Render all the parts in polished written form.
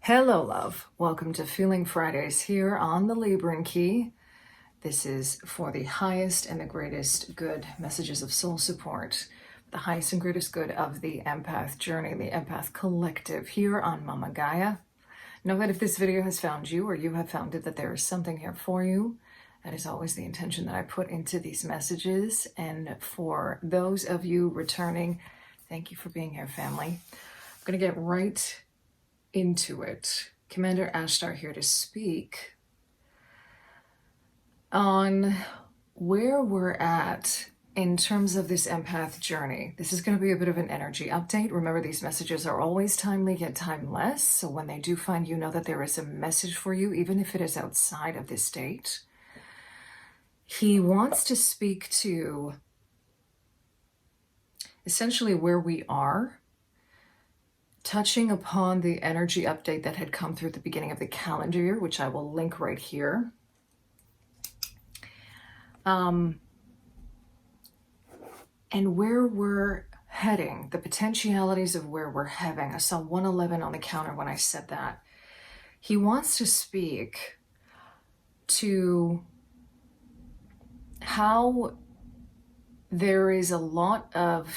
Hello, love. Welcome to Feeling Fridays here on the Libran Key. This is for the highest and the greatest good messages of soul support, the highest and greatest good of the Empath Journey, the Empath Collective here on Mama Gaia. Know that if this video has found you or you have found it, that there is something here for you. That is always the intention that I put into these messages. And for those of you returning, thank you for being here, family. I'm going to get right into it. Commander Ashtar here to speak on where we're at in terms of this empath journey. This is going to be a bit of an energy update. Remember, these messages are always timely yet timeless. So when they do find you, know that there is a message for you, even if it is outside of this date. He wants to speak to essentially where we are, touching upon the energy update that had come through at the beginning of the calendar year, which I will link right here. And where we're heading, the potentialities of where we're heading. I saw 111 on the counter when I said that. He wants to speak to how there is a lot of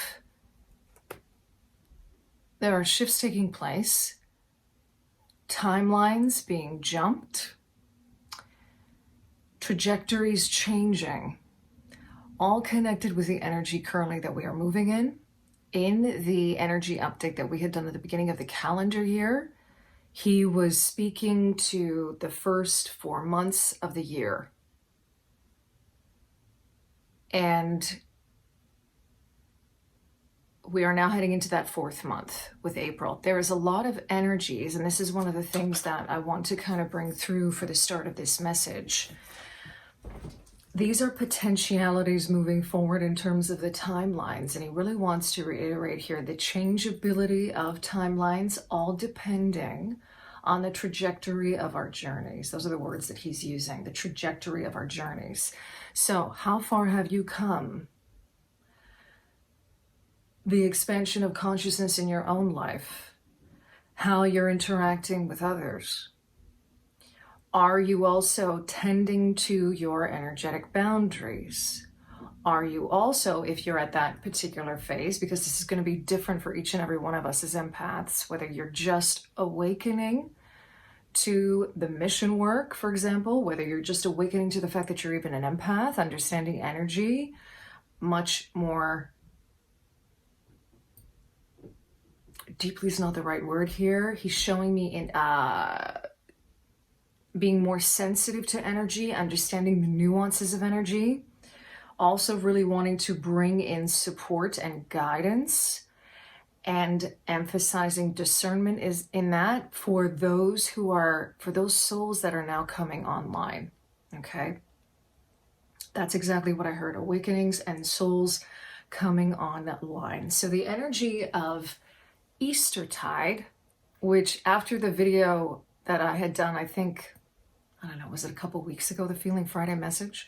there are shifts taking place, timelines being jumped, trajectories changing, all connected with the energy currently that we are moving in the energy update that we had done at the beginning of the calendar year. He was speaking to the first 4 months of the year. And we are now heading into that 4th month with April. There is a lot of energies, and this is one of the things that I want to kind of bring through for the start of this message. These are potentialities moving forward in terms of the timelines, and he really wants to reiterate here the changeability of timelines, all depending on the trajectory of our journeys. Those are the words that he's using, the trajectory of our journeys. So how far have you come? The expansion of consciousness in your own life, how you're interacting with others. Are you also tending to your energetic boundaries? Are you also, if you're at that particular phase, because this is going to be different for each and every one of us as empaths, whether you're just awakening to the mission work, for example, whether you're just awakening to the fact that you're even an empath, understanding energy much more deeply is not the right word here. He's showing me in being more sensitive to energy, understanding the nuances of energy, also really wanting to bring in support and guidance, and emphasizing discernment is in that for those souls that are now coming online. Okay, that's exactly what I heard. Awakenings and souls coming online. So the energy of Eastertide, which after the video that I had done, I think, I don't know, was it a couple weeks ago, the Feeling Friday message?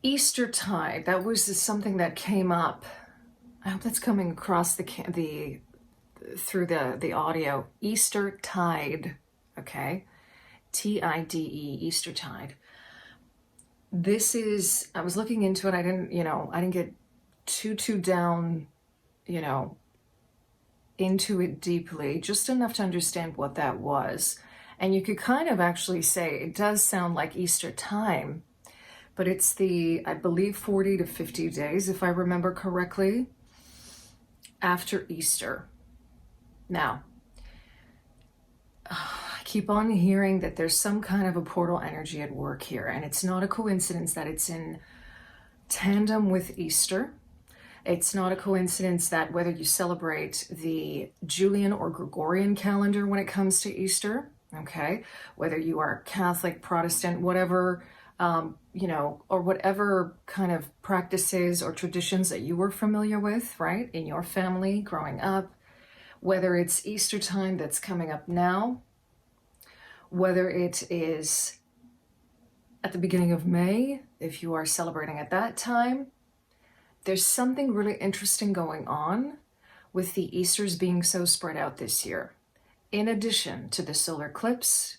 Eastertide, that was something that came up. I hope that's coming across through the audio. Eastertide, okay? Tide, Eastertide. This is, I was looking into it. I didn't get too down, into it deeply, just enough to understand what that was. And you could kind of actually say it does sound like Easter time, but it's I believe 40 to 50 days, if I remember correctly, after Easter. Now, I keep on hearing that there's some kind of a portal energy at work here, and it's not a coincidence that it's in tandem with Easter. It's not a coincidence that whether you celebrate the Julian or Gregorian calendar when it comes to Easter, okay, whether you are Catholic, Protestant, whatever, or whatever kind of practices or traditions that you were familiar with, right, in your family growing up, whether it's Easter time that's coming up now, whether it is at the beginning of May, if you are celebrating at that time, there's something really interesting going on with the Easters being so spread out this year, in addition to the solar eclipse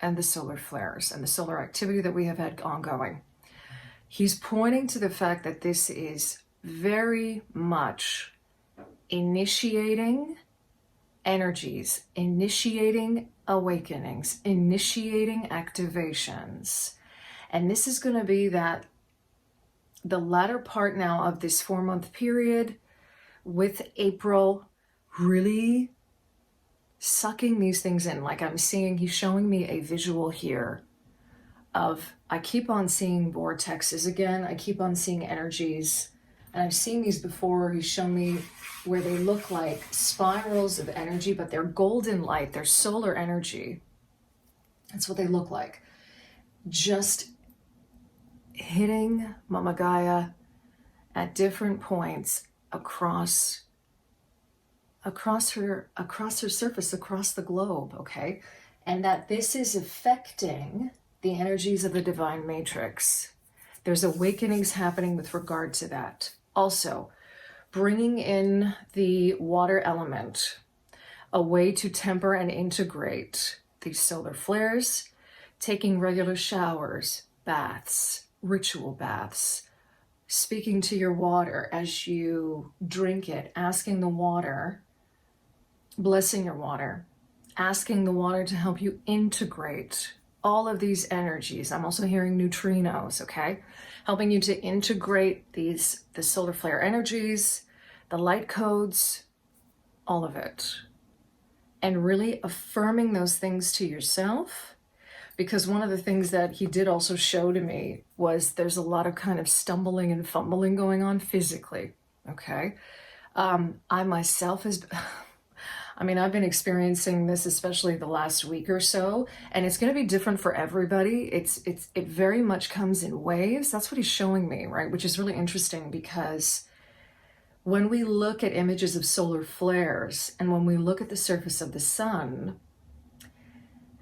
and the solar flares and the solar activity that we have had ongoing. He's pointing to the fact that this is very much initiating energies, initiating awakenings, initiating activations. And this is going to be that the latter part now of this 4-month period, with April really sucking these things in. Like I'm seeing, he's showing me a visual here of, I keep on seeing vortexes again. I keep on seeing energies. And I've seen these before. He's shown me where they look like spirals of energy, but they're golden light. They're solar energy. That's what they look like. Just hitting Mama Gaia at different points across her surface, across the globe, okay? And that this is affecting the energies of the divine matrix. There's awakenings happening with regard to that. Also, bringing in the water element, a way to temper and integrate these solar flares, taking regular showers, baths, ritual baths, speaking to your water as you drink it, asking the water, blessing your water, asking the water to help you integrate all of these energies. I'm also hearing neutrinos, okay? Helping you to integrate the solar flare energies, the light codes, all of it. And really affirming those things to yourself. Because one of the things that he did also show to me was there's a lot of kind of stumbling and fumbling going on physically, okay? I myself I've been experiencing this, especially the last week or so, and it's going to be different for everybody. It very much comes in waves. That's what he's showing me, right? Which is really interesting, because when we look at images of solar flares and when we look at the surface of the sun,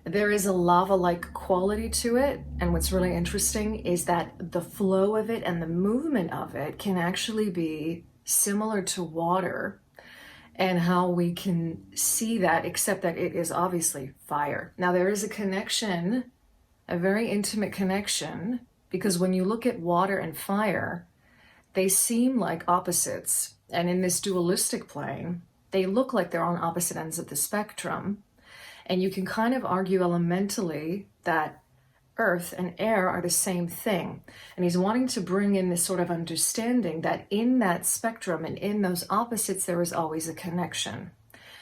there is a lava-like quality to it. And what's really interesting is that the flow of it and the movement of it can actually be similar to water, and how we can see that, except that it is obviously fire. Now there is a connection, a very intimate connection, because when you look at water and fire, they seem like opposites. And in this dualistic plane, they look like they're on opposite ends of the spectrum. And you can kind of argue elementally that earth and air are the same thing. And he's wanting to bring in this sort of understanding that in that spectrum and in those opposites, there is always a connection.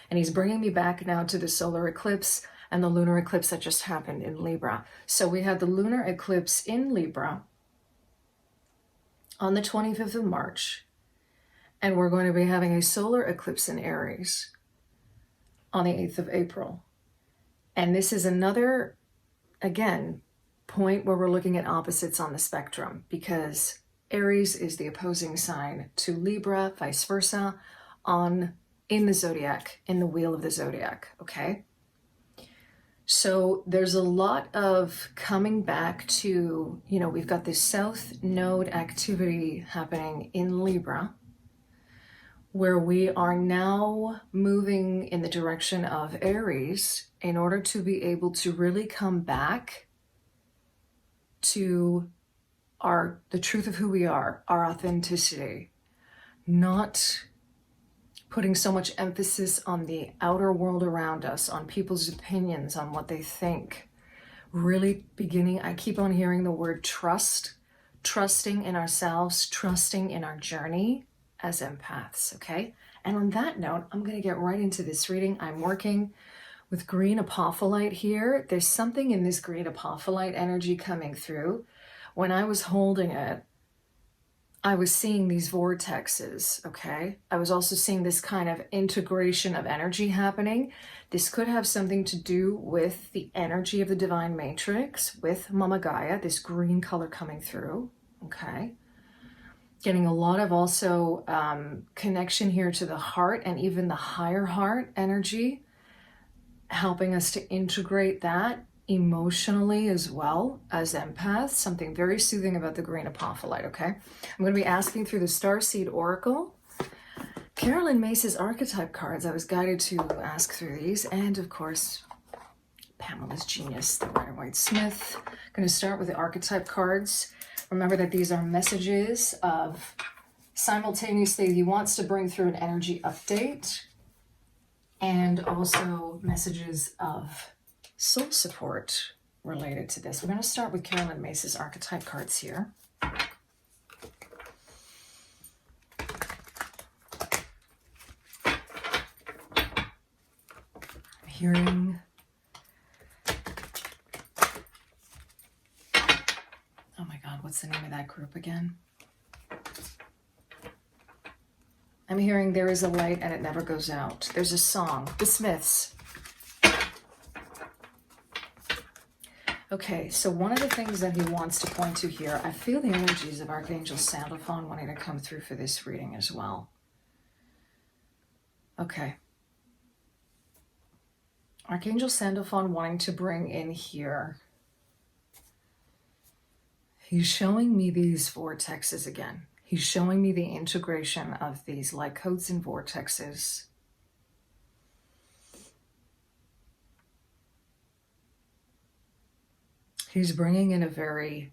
And he's bringing me back now to the solar eclipse and the lunar eclipse that just happened in Libra. So we had the lunar eclipse in Libra on the 25th of March. And we're going to be having a solar eclipse in Aries on the 8th of April. And this is another, again, point where we're looking at opposites on the spectrum, because Aries is the opposing sign to Libra, vice versa, in the zodiac, in the wheel of the zodiac, okay? So there's a lot of coming back to, we've got this South Node activity happening in Libra, where we are now moving in the direction of Aries in order to be able to really come back to the truth of who we are, our authenticity, not putting so much emphasis on the outer world around us, on people's opinions, on what they think. Really beginning, I keep on hearing the word trust, trusting in ourselves, trusting in our journey as empaths, okay? And on that note, I'm going to get right into this reading. I'm working with green apophyllite here. There's something in this green apophyllite energy coming through. When I was holding it, I was seeing these vortexes, okay? I was also seeing this kind of integration of energy happening. This could have something to do with the energy of the divine matrix, with Mama Gaia, this green color coming through, okay? Getting a lot of also connection here to the heart and even the higher heart energy, helping us to integrate that emotionally as well as empaths. Something very soothing about the green apophyllite, okay? I'm going to be asking through the Starseed Oracle Carolyn Myss's Archetype cards. I was guided to ask through these. And of course, Pamela's Genius, the Rider-Waite-Smith. I'm going to start with the Archetype cards. Remember that these are messages of simultaneously he wants to bring through an energy update and also messages of soul support related to this. We're going to start with Carolyn Myss's Archetype cards here. I'm hearing what's the name of that group again? I'm hearing there is a light and it never goes out. There's a song, The Smiths. Okay, so one of the things that he wants to point to here, I feel the energies of Archangel Sandalphon wanting to come through for this reading as well. Okay. Archangel Sandalphon wanting to bring in here. He's showing me these vortexes again. He's showing me the integration of these light codes and vortexes. He's bringing in a very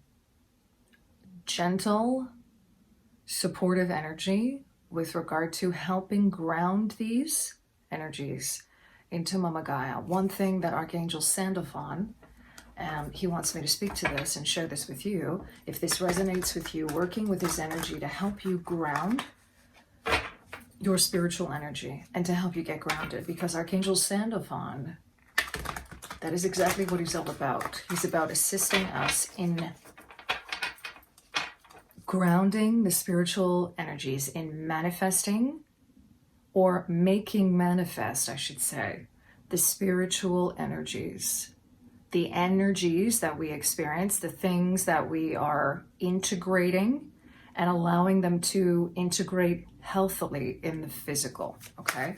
gentle, supportive energy with regard to helping ground these energies into Mama Gaia. One thing that Archangel Sandalphon, he wants me to speak to this and share this with you. If this resonates with you, working with his energy to help you ground your spiritual energy and to help you get grounded, because Archangel Sandalphon, that is exactly what he's all about. He's about assisting us in grounding the spiritual energies, in manifesting or making manifest, I should say, the spiritual energies. The energies that we experience, the things that we are integrating and allowing them to integrate healthily in the physical, okay?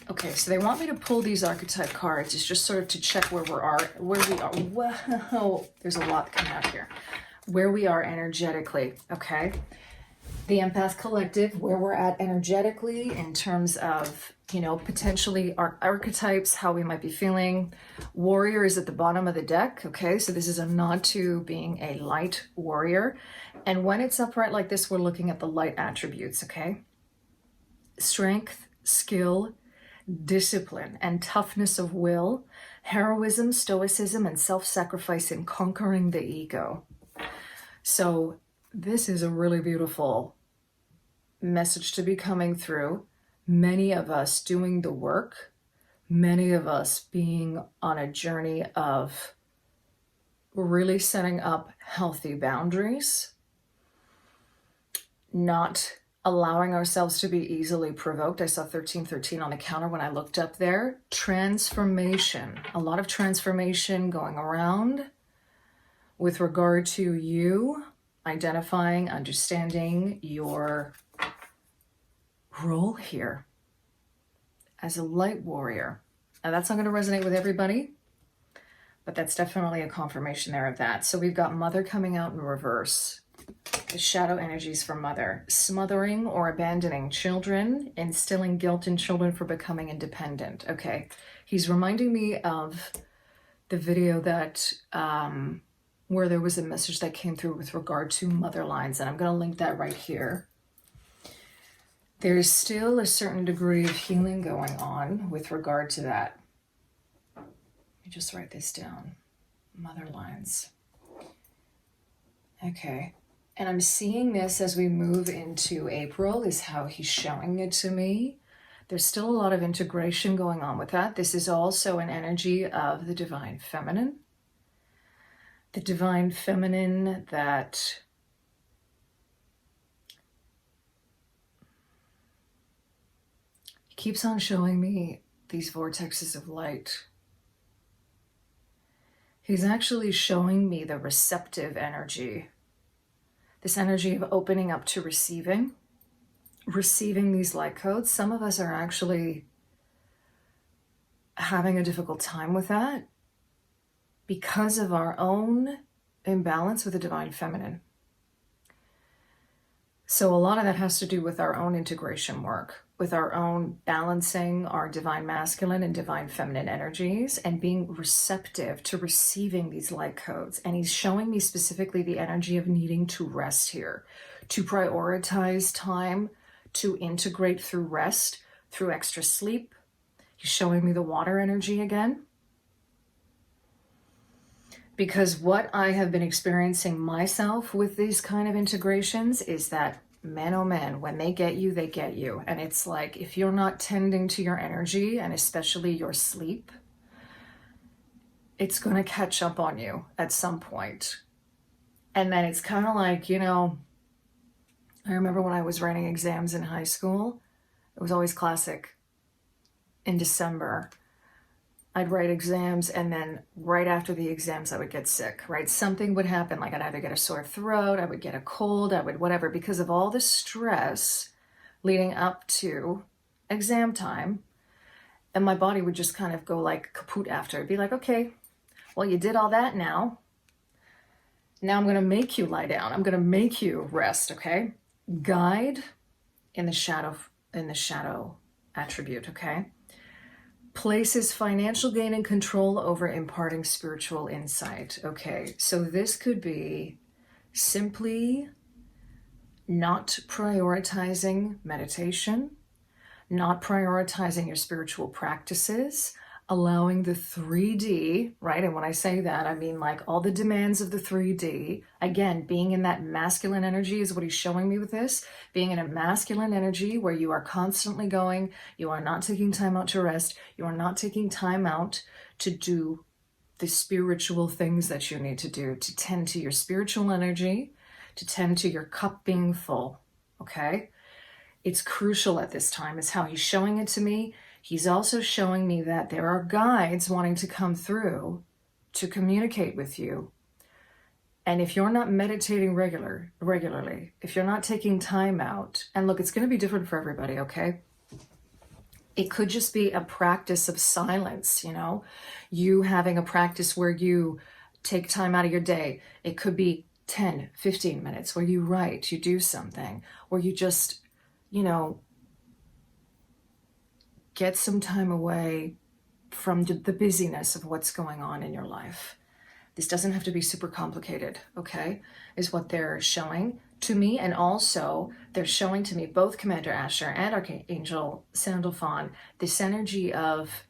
Okay, so they want me to pull these Archetype cards. It's just sort of to check where we are. Wow, there's a lot coming out here. Where we are energetically, okay? The Empath Collective, where we're at energetically in terms of, you know, potentially our archetypes, how we might be feeling. Warrior is at the bottom of the deck, okay? So this is a nod to being a light warrior. And when it's upright like this, we're looking at the light attributes, okay? Strength, skill, discipline, and toughness of will, heroism, stoicism, and self-sacrifice in conquering the ego. So this is a really beautiful message to be coming through. Many of us doing the work, many of us being on a journey of really setting up healthy boundaries, not allowing ourselves to be easily provoked. I saw 1313 on the counter when I looked up there. Transformation, a lot of transformation going around with regard to you identifying, understanding your role here as a light warrior. Now that's not going to resonate with everybody, but that's definitely a confirmation there of that. So we've got Mother coming out in reverse. The shadow energies for Mother. Smothering or abandoning children, instilling guilt in children for becoming independent. Okay, he's reminding me of the video that where there was a message that came through with regard to mother lines, and I'm going to link that right here. There's still a certain degree of healing going on with regard to that. Let me just write this down. Mother lines. Okay. And I'm seeing this as we move into April, is how he's showing it to me. There's still a lot of integration going on with that. This is also an energy of the Divine Feminine. The Divine Feminine that keeps on showing me these vortexes of light. He's actually showing me the receptive energy. This energy of opening up to receiving these light codes. Some of us are actually having a difficult time with that because of our own imbalance with the Divine Feminine. So a lot of that has to do with our own integration work, with our own balancing our divine masculine and divine feminine energies and being receptive to receiving these light codes. And he's showing me specifically the energy of needing to rest here, to prioritize time, to integrate through rest, through extra sleep. He's showing me the water energy again. Because what I have been experiencing myself with these kind of integrations is that, man, oh man, when they get you, they get you. And it's like, if you're not tending to your energy and especially your sleep, it's going to catch up on you at some point. And then it's kind of like, you know, I remember when I was writing exams in high school, it was always classic. In December, I'd write exams, and then right after the exams, I would get sick, right? Something would happen, like I'd either get a sore throat, I would get a cold, I would whatever, because of all the stress leading up to exam time. And my body would just kind of go like kaput after. It'd be like, okay, well, you did all that now. Now I'm going to make you lie down. I'm going to make you rest, okay? Guide in the shadow attribute, okay? Places financial gain and control over imparting spiritual insight. Okay, so this could be simply not prioritizing meditation, not prioritizing your spiritual practices, allowing the 3D, right? And when I say that, I mean like all the demands of the 3D. Again, being in that masculine energy is what he's showing me with this. Being in a masculine energy where you are constantly going, you are not taking time out to rest, you are not taking time out to do the spiritual things that you need to do, to tend to your spiritual energy, to tend to your cup being full, okay? It's crucial at this time, is how he's showing it to me. He's also showing me that there are guides wanting to come through to communicate with you. And if you're not meditating regularly, if you're not taking time out, and look, it's going to be different for everybody, okay? It could just be a practice of silence, you know? You having a practice where you take time out of your day. It could be 10, 15 minutes where you write, you do something, or you just, you know, get some time away from the busyness of what's going on in your life. This doesn't have to be super complicated, okay, is what they're showing to me. And also, they're showing to me, both Commander Asher and Archangel Sandalphon, this energy of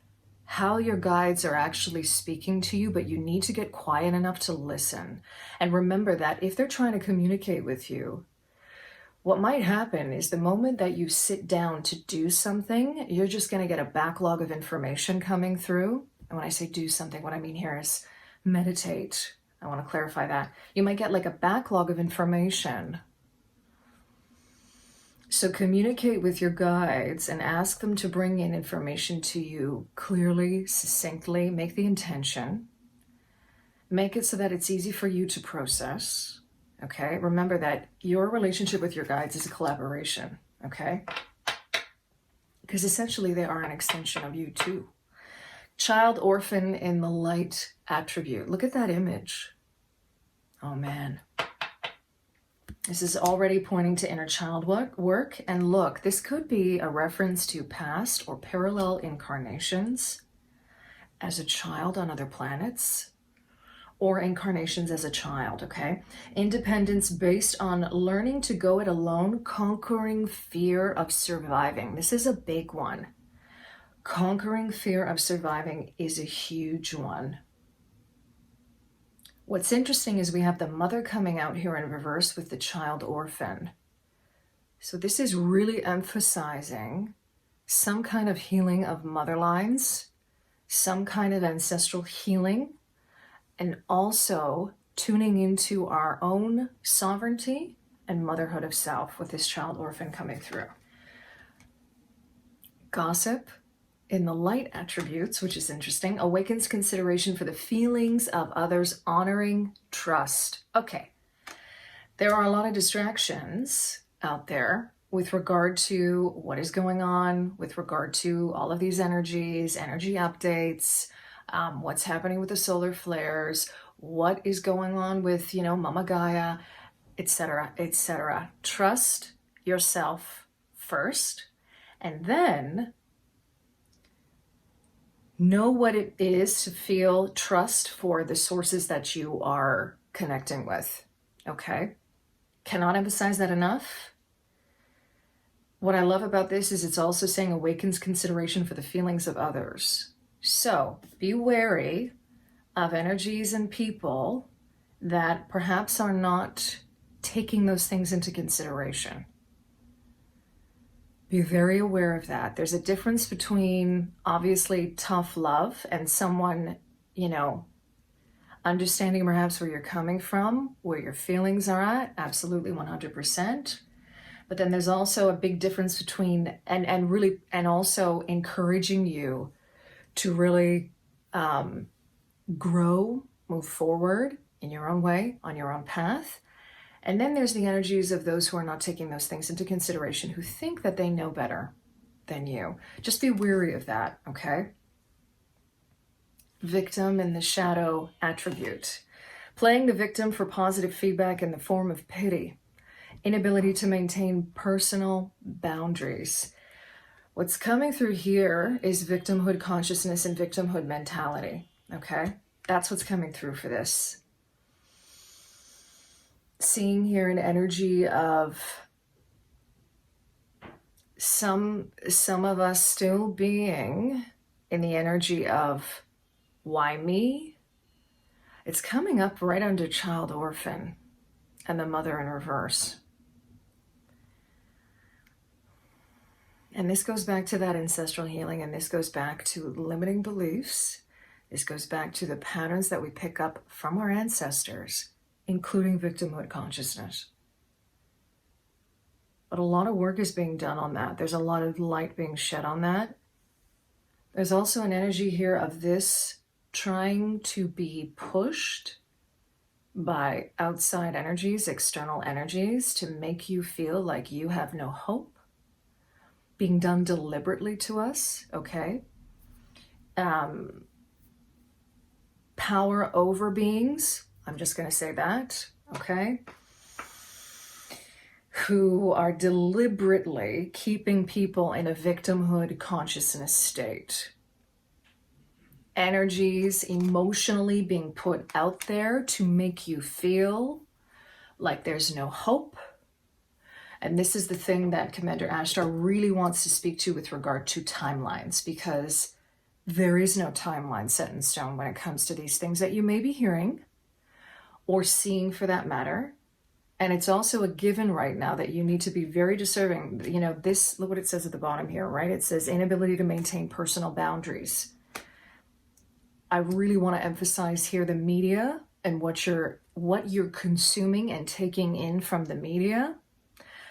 how your guides are actually speaking to you, but you need to get quiet enough to listen. And remember that if they're trying to communicate with you, what might happen is the moment that you sit down to do something, you're just going to get a backlog of information coming through. And when I say do something, what I mean here is meditate. I want to clarify that. You might get like a backlog of information. So communicate with your guides and ask them to bring in information to you clearly, succinctly. Make the intention. Make it so that it's easy for you to process. Okay, remember that your relationship with your guides is a collaboration, okay? Because essentially they are an extension of you too. Child orphan in the light attribute. Look at that image. Oh man. This is already pointing to inner child work. And look, this could be a reference to past or parallel incarnations as a child on other planets, or incarnations as a child, okay? Independence based on learning to go it alone, conquering fear of surviving. This is a big one. Conquering fear of surviving is a huge one. What's interesting is we have the mother coming out here in reverse with the child orphan. So this is really emphasizing some kind of healing of mother lines, some kind of ancestral healing, and also tuning into our own sovereignty and motherhood of self with this child orphan coming through. Gossip in the light attributes, which is interesting, awakens consideration for the feelings of others, honoring trust. Okay, there are a lot of distractions out there with regard to what is going on, with regard to all of these energies, energy updates, what's happening with the solar flares, what is going on with, you know, Mama Gaia, etc., etc. Trust yourself first, and then know what it is to feel trust for the sources that you are connecting with, okay? Cannot emphasize that enough. What I love about this is it's also saying awakens consideration for the feelings of others. So be wary of energies and people that perhaps are not taking those things into consideration. Be very aware of that. There's a difference between obviously tough love and someone, you know, understanding perhaps where you're coming from, where your feelings are at, absolutely 100%. But then there's also a big difference between, and also encouraging you to really grow, move forward in your own way, on your own path. And then there's the energies of those who are not taking those things into consideration, who think that they know better than you. Just be wary of that, okay? Victim in the shadow attribute. Playing the victim for positive feedback in the form of pity. Inability to maintain personal boundaries. What's coming through here is victimhood consciousness and victimhood mentality, okay? That's what's coming through for this. Seeing here an energy of some of us still being in the energy of why me? It's coming up right under child orphan and the mother in reverse. And this goes back to that ancestral healing, and this goes back to limiting beliefs. This goes back to the patterns that we pick up from our ancestors, including victimhood consciousness. But a lot of work is being done on that. There's a lot of light being shed on that. There's also an energy here of this trying to be pushed by outside energies, external energies, to make you feel like you have no hope, being done deliberately to us, okay? Power over beings, I'm just going to say that, okay? Who are deliberately keeping people in a victimhood consciousness state. Energies emotionally being put out there to make you feel like there's no hope. And this is the thing that Commander Ashtar really wants to speak to with regard to timelines, because there is no timeline set in stone when it comes to these things that you may be hearing or seeing, for that matter. And it's also a given right now that you need to be very discerning. You know, this, look what it says at the bottom here, right? It says inability to maintain personal boundaries. I really want to emphasize here the media and what you're consuming and taking in from the media,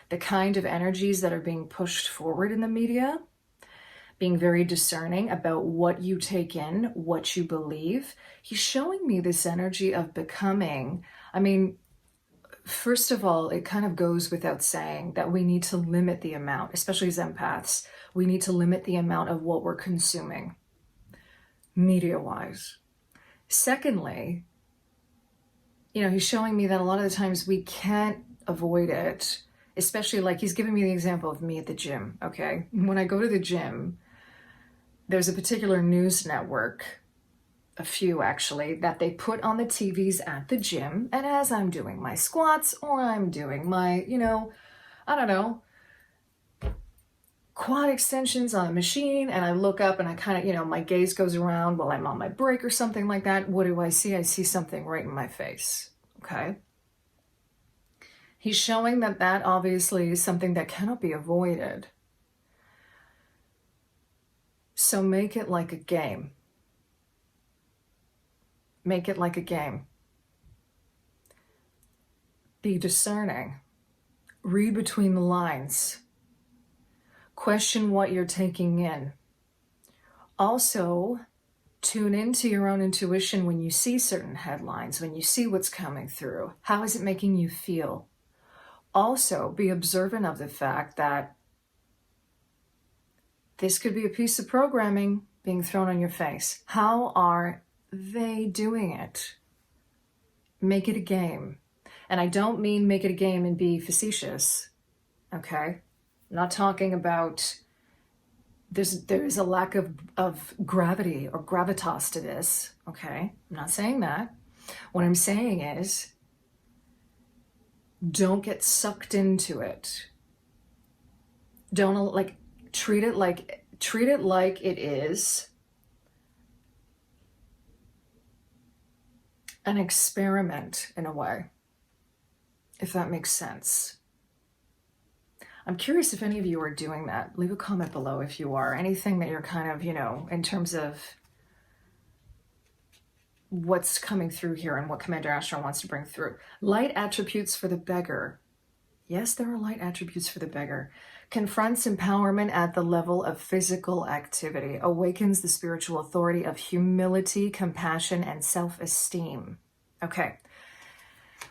the kind of energies that are being pushed forward in the media, being very discerning about what you take in, what you believe. He's showing me this energy of becoming, I mean, first of all, it kind of goes without saying that we need to limit the amount, especially as empaths, we need to limit the amount of what we're consuming, media-wise. Secondly, you know, he's showing me that a lot of the times we can't avoid it, especially like he's giving me the example of me at the gym, okay? When I go to the gym, there's a particular news network, a few actually, that they put on the TVs at the gym, and as I'm doing my squats or I'm doing my, you know, I don't know, quad extensions on a machine, and I look up and I kind of, you know, my gaze goes around while I'm on my break or something like that. What do I see? I see something right in my face, okay? He's showing that that obviously is something that cannot be avoided. So make it like a game. Make it like a game. Be discerning. Read between the lines. Question what you're taking in. Also, tune into your own intuition when you see certain headlines, when you see what's coming through. How is it making you feel? Also, be observant of the fact that this could be a piece of programming being thrown on your face. How are they doing it? Make it a game. And I don't mean make it a game and be facetious. okay? I'm not talking about there's a lack of gravity or gravitas to this, okay? I'm not saying that. What I'm saying is, don't get sucked into it. Don't like treat it like it is an experiment in a way, if that makes sense. I'm curious if any of you are doing that. Leave a comment below if you are. Anything that you're kind of, in terms of what's coming through here and what Commander Astro wants to bring through. Light attributes for the beggar. Yes, there are light attributes for the beggar. Confronts empowerment at the level of physical activity. Awakens the spiritual authority of humility, compassion, and self-esteem. Okay.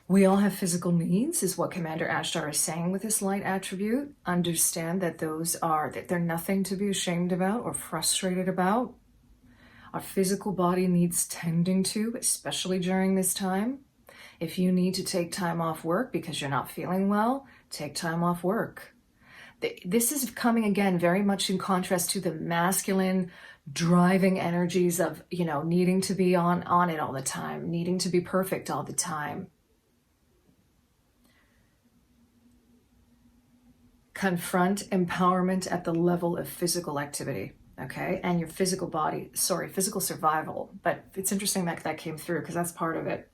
We all have physical needs, is what Commander Ashtar is saying with this light attribute. Understand that they're nothing to be ashamed about or frustrated about. Our physical body needs tending to, especially during this time. If you need to take time off work because you're not feeling well, take time off work. This is coming again very much in contrast to the masculine driving energies of, needing to be on it all the time, needing to be perfect all the time. Confront empowerment at the level of physical activity, okay? And your physical body, physical survival. But it's interesting that came through because that's part of it.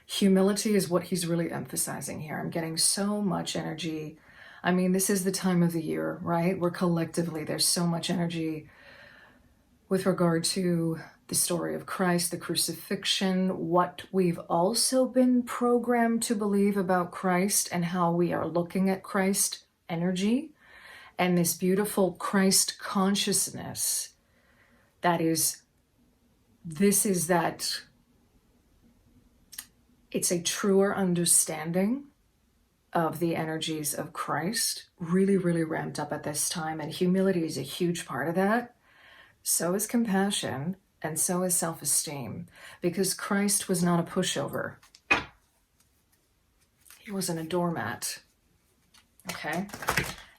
Humility is what he's really emphasizing here. I'm getting so much energy. I mean, this is the time of the year, right? We're collectively, there's so much energy with regard to the story of Christ, the crucifixion, what we've also been programmed to believe about Christ and how we are looking at Christ energy and this beautiful Christ consciousness it's a truer understanding of the energies of Christ, really, really ramped up at this time. And humility is a huge part of that. So is compassion. And so is self-esteem, because Christ was not a pushover. He wasn't a doormat. Okay?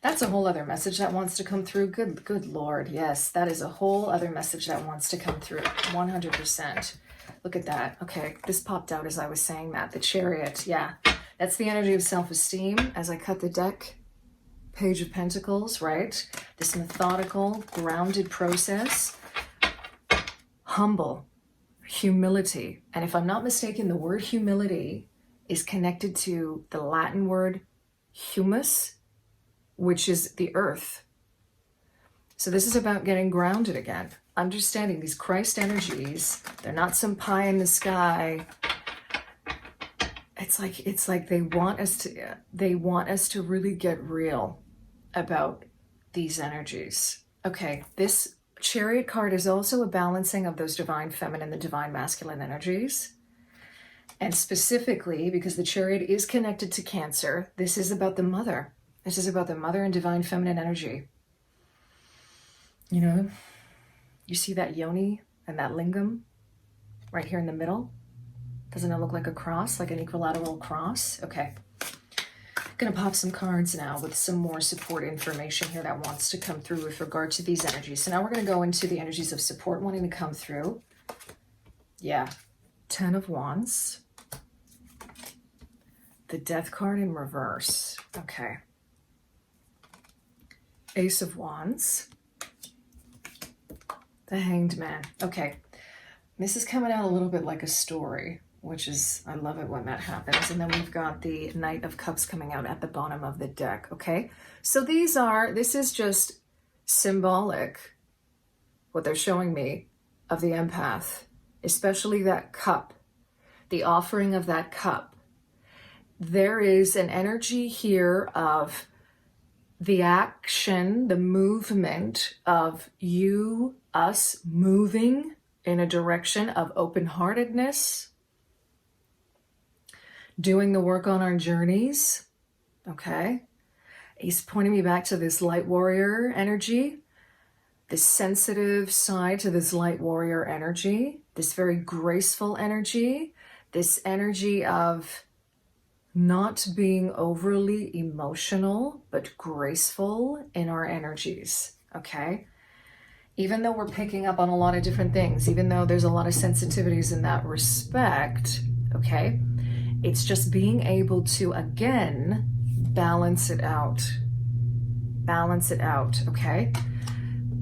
That's a whole other message that wants to come through. Good Lord. Yes, that is a whole other message that wants to come through. 100%. Look at that. Okay, this popped out as I was saying that. The Chariot. Yeah, that's the energy of self-esteem. As I cut the deck, Page of Pentacles, right? This methodical, grounded process. Humble, humility. And if I'm not mistaken, the word humility is connected to the Latin word humus, which is the earth. So this is about getting grounded again, understanding these Christ energies. They're not some pie in the sky. It's like they want us to really get real about these energies. Okay, this Chariot card is also a balancing of those divine feminine and the divine masculine energies. And specifically, because the Chariot is connected to Cancer, this is about the mother. This is about the mother and divine feminine energy. You see that yoni and that lingam right here in the middle? Doesn't it look like a cross, like an equilateral cross? Okay. Going to pop some cards now with some more support information here that wants to come through with regard to these energies. So now we're going to go into the energies of support wanting to come through. Yeah. 10 of Wands. The Death card in reverse. Okay. Ace of Wands. The Hanged Man. Okay. This is coming out a little bit like a story, which is, I love it when that happens. And then we've got the Knight of Cups coming out at the bottom of the deck, okay? So this is just symbolic, what they're showing me, of the empath, especially that cup, the offering of that cup. There is an energy here of the action, the movement of you, us moving in a direction of open-heartedness, doing the work on our journeys, okay? He's pointing me back to this light warrior energy, this sensitive side to this light warrior energy, this very graceful energy, this energy of not being overly emotional, but graceful in our energies, okay? Even though we're picking up on a lot of different things, even though there's a lot of sensitivities in that respect, okay? It's just being able to, again, balance it out. Balance it out, okay?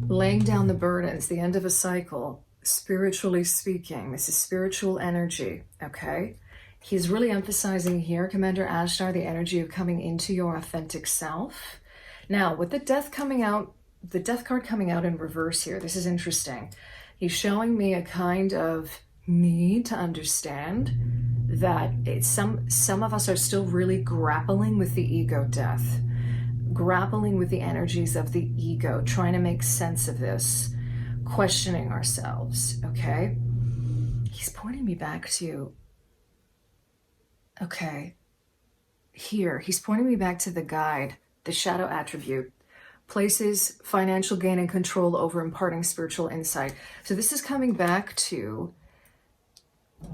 Laying down the burdens, the end of a cycle, spiritually speaking. This is spiritual energy, okay? He's really emphasizing here, Commander Ashtar, the energy of coming into your authentic self. Now, with the death coming out, the death card coming out in reverse here, this is interesting. He's showing me a kind of need to understand that some of us are still really grappling with the ego death, grappling with the energies of the ego, trying to make sense of this, questioning ourselves, okay? He's pointing me back to, okay, here, he's pointing me back to the guide, the shadow attribute, places financial gain and control over imparting spiritual insight. So this is coming back to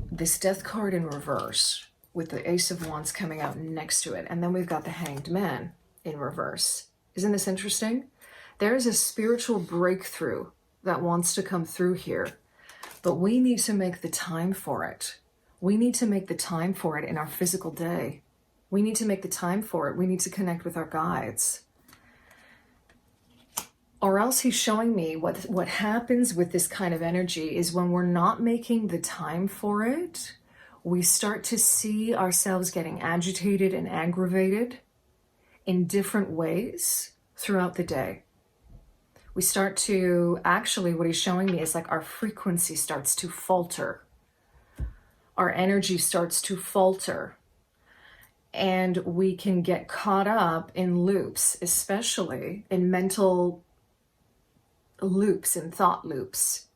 this death card in reverse with the Ace of Wands coming out next to it. And then we've got the Hanged Man in reverse. Isn't this interesting? There is a spiritual breakthrough that wants to come through here, but we need to make the time for it. We need to make the time for it in our physical day. We need to make the time for it. We need to connect with our guides. Or else he's showing me what happens with this kind of energy is when we're not making the time for it, we start to see ourselves getting agitated and aggravated in different ways throughout the day. We start to, actually what he's showing me is like our frequency starts to falter. Our energy starts to falter. And we can get caught up in loops, especially in mental loops and thought loops,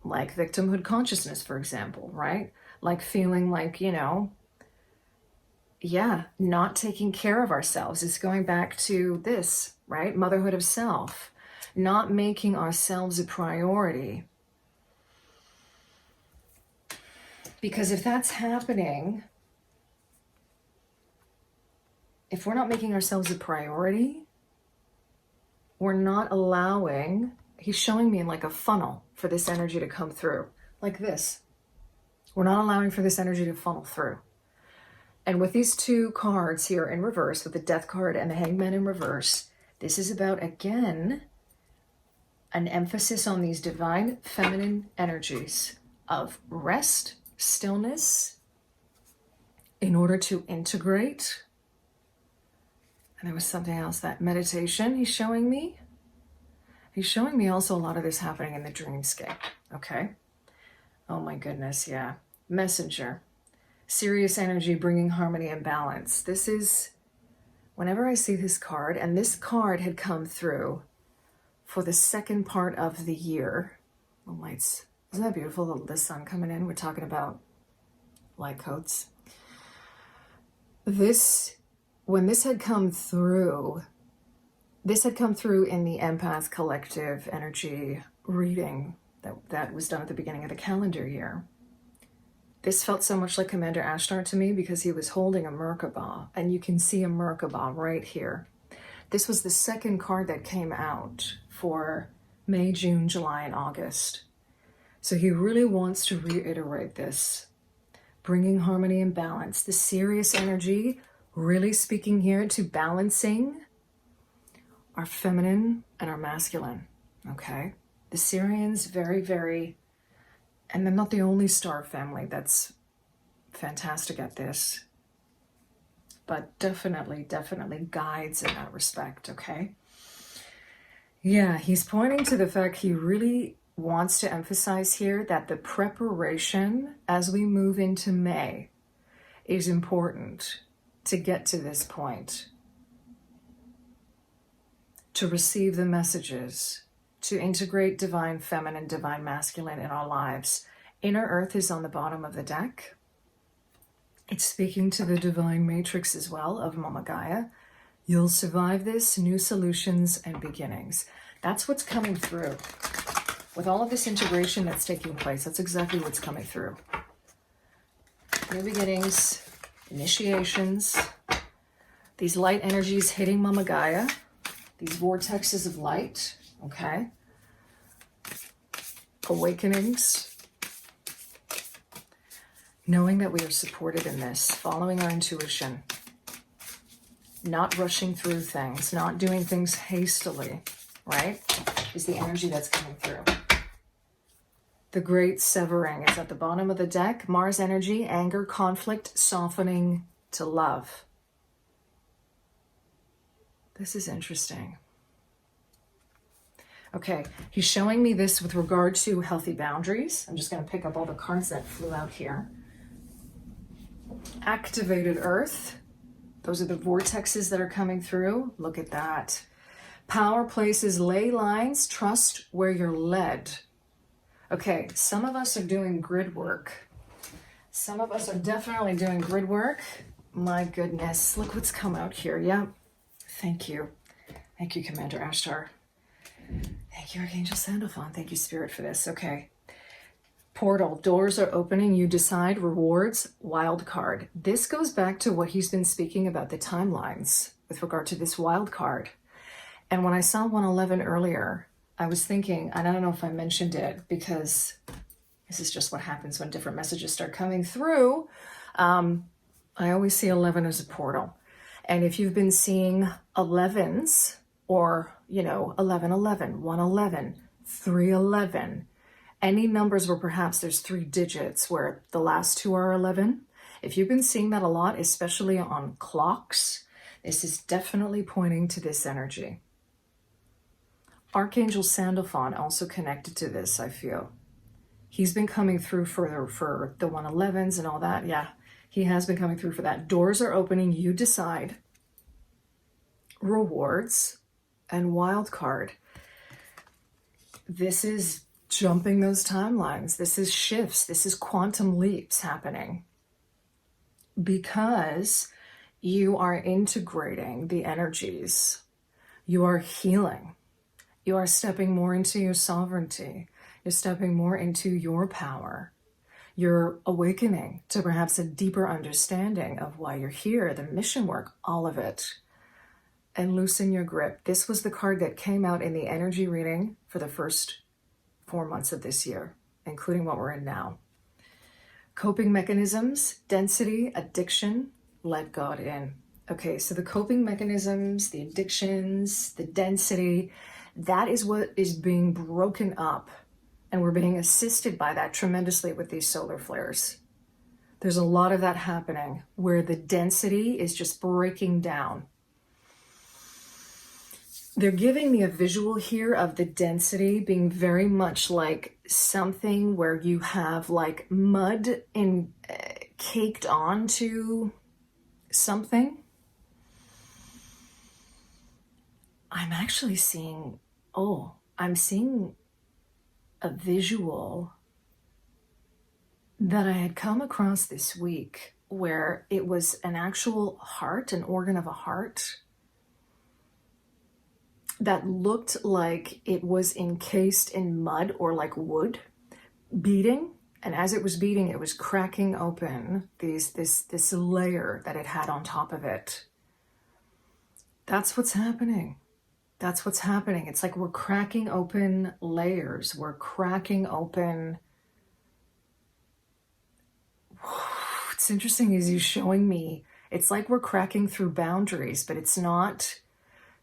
like victimhood consciousness, for example, right? Like feeling like, you know, yeah, not taking care of ourselves. It's going back to this, right? Motherhood of self, not making ourselves a priority. Because if that's happening, if we're not making ourselves a priority, we're not allowing, he's showing me like a funnel for this energy to come through, like this. We're not allowing for this energy to funnel through. And with these two cards here in reverse, with the Death card and the Hangman in reverse, this is about, again, an emphasis on these divine feminine energies of rest, stillness, in order to integrate. And there was something else, that meditation he's showing me. He's showing me also a lot of this happening in the dreamscape, okay? Oh my goodness, yeah. Messenger. Serious energy bringing harmony and balance. This is, whenever I see this card, and this card had come through for the second part of the year. The lights, isn't that beautiful, the sun coming in? We're talking about light codes. When this had come through, in the Empath Collective energy reading that was done at the beginning of the calendar year. This felt so much like Commander Ashtar to me because he was holding a Merkaba, and you can see a Merkaba right here. This was the second card that came out for May, June, July, and August. So he really wants to reiterate this, bringing harmony and balance. The serious energy really speaking here to balancing our feminine and our masculine, okay? The Syrians, very, very, and they're not the only star family that's fantastic at this, but definitely guides in that respect, okay? Yeah, he's pointing to the fact he really wants to emphasize here that the preparation as we move into May is important to get to this point, to receive the messages, to integrate divine feminine, divine masculine in our lives. Inner Earth is on the bottom of the deck. It's speaking to the divine matrix as well of Mama Gaia. You'll survive this, new solutions and beginnings. That's what's coming through. With all of this integration that's taking place, that's exactly what's coming through. New beginnings, initiations, these light energies hitting Mama Gaia, these vortexes of light, okay? Awakenings, knowing that we are supported in this, following our intuition, not rushing through things, not doing things hastily, right? Is the energy that's coming through. The great severing is at the bottom of the deck. Mars energy, anger, conflict, softening to love. This is interesting. Okay, he's showing me this with regard to healthy boundaries. I'm just going to pick up all the cards that flew out here. Activated Earth. Those are the vortexes that are coming through. Look at that. Power places, ley lines, trust where you're led. Okay, some of us are doing grid work. Some of us are definitely doing grid work. My goodness, look what's come out here. Yeah, thank you. Thank you, Commander Ashtar. Thank you, Archangel Sandalphon. Thank you, Spirit, for this. Okay. Portal, doors are opening. You decide, rewards, wild card. This goes back to what he's been speaking about, the timelines with regard to this wild card. And when I saw 111 earlier, I was thinking, and I don't know if I mentioned it because this is just what happens when different messages start coming through. I always see 11 as a portal. And if you've been seeing 11s or, 1111, 111, 311, any numbers where perhaps there's 3 digits where the last 2 are 11, if you've been seeing that a lot, especially on clocks, this is definitely pointing to this energy. Archangel Sandalphon also connected to this, I feel. He's been coming through for the 111s and all that. Yeah, he has been coming through for that. Doors are opening, you decide. Rewards and wild card. This is jumping those timelines. This is shifts. This is quantum leaps happening. Because you are integrating the energies. You are healing. You are stepping more into your sovereignty. You're stepping more into your power. You're awakening to perhaps a deeper understanding of why you're here, the mission work, all of it. And loosen your grip. This was the card that came out in the energy reading for the first 4 months of this year, including what we're in now. Coping mechanisms, density, addiction, let God in. Okay, so the coping mechanisms, the addictions, the density, that is what is being broken up. And we're being assisted by that tremendously with these solar flares. There's a lot of that happening where the density is just breaking down. They're giving me a visual here of the density being very much like something where you have like mud caked onto something. I'm actually seeing, I'm seeing a visual that I had come across this week where it was an actual heart, an organ of a heart that looked like it was encased in mud or like wood beating. And as it was beating, it was cracking open this layer that it had on top of it. That's what's happening. That's what's happening. It's like we're cracking open layers. We're cracking open. What's interesting is he's showing me, it's like we're cracking through boundaries, but it's not.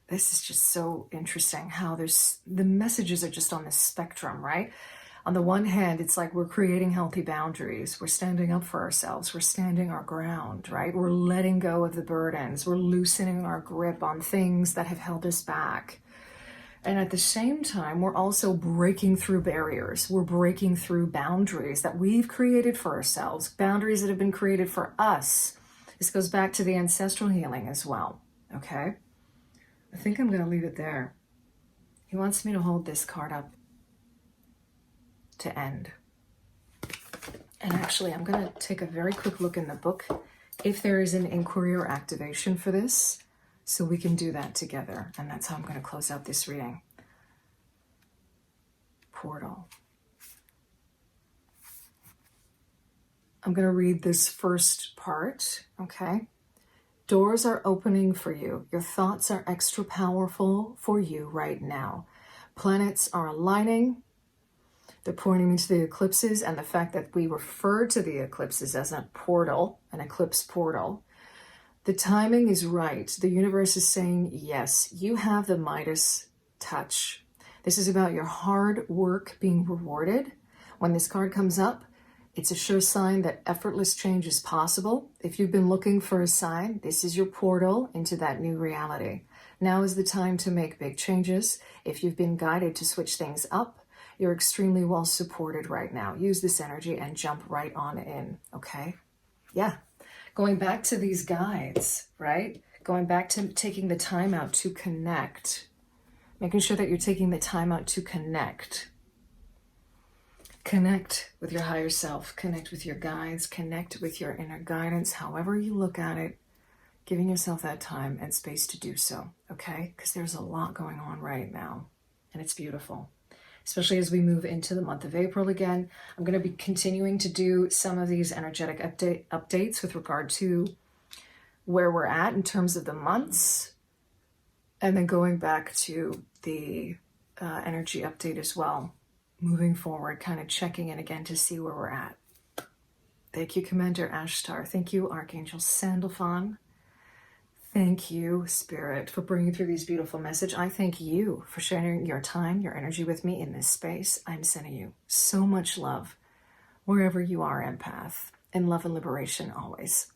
This is just so interesting how the messages are just on the spectrum, right? On the one hand, it's like we're creating healthy boundaries. We're standing up for ourselves. We're standing our ground, right? We're letting go of the burdens. We're loosening our grip on things that have held us back. And at the same time, we're also breaking through barriers. We're breaking through boundaries that we've created for ourselves, boundaries that have been created for us. This goes back to the ancestral healing as well, okay? I think I'm going to leave it there. He wants me to hold this card up to end. And actually, I'm going to take a very quick look in the book if there is an inquiry or activation for this, so we can do that together. And that's how I'm going to close out this reading. Portal. I'm going to read this first part, okay? Doors are opening for you. Your thoughts are extra powerful for you right now. Planets are aligning. They're pointing me to the eclipses, and the fact that we refer to the eclipses as a portal, an eclipse portal. The timing is right. The universe is saying, yes, you have the Midas touch. This is about your hard work being rewarded. When this card comes up, it's a sure sign that effortless change is possible. If you've been looking for a sign, this is your portal into that new reality. Now is the time to make big changes. If you've been guided to switch things up, you're extremely well supported right now. Use this energy and jump right on in, okay? Yeah. Going back to these guides, right? Going back to taking the time out to connect. Making sure that you're taking the time out to connect. Connect with your higher self. Connect with your guides. Connect with your inner guidance. However you look at it, giving yourself that time and space to do so, okay? Because there's a lot going on right now, and it's beautiful. Especially as we move into the month of April again. I'm going to be continuing to do some of these energetic updates with regard to where we're at in terms of the months, and then going back to the energy update as well. Moving forward, kind of checking in again to see where we're at. Thank you, Commander Ashtar. Thank you, Archangel Sandalphon. Thank you, Spirit, for bringing through these beautiful messages. I thank you for sharing your time, your energy with me in this space. I'm sending you so much love wherever you are, empath, and love and liberation always.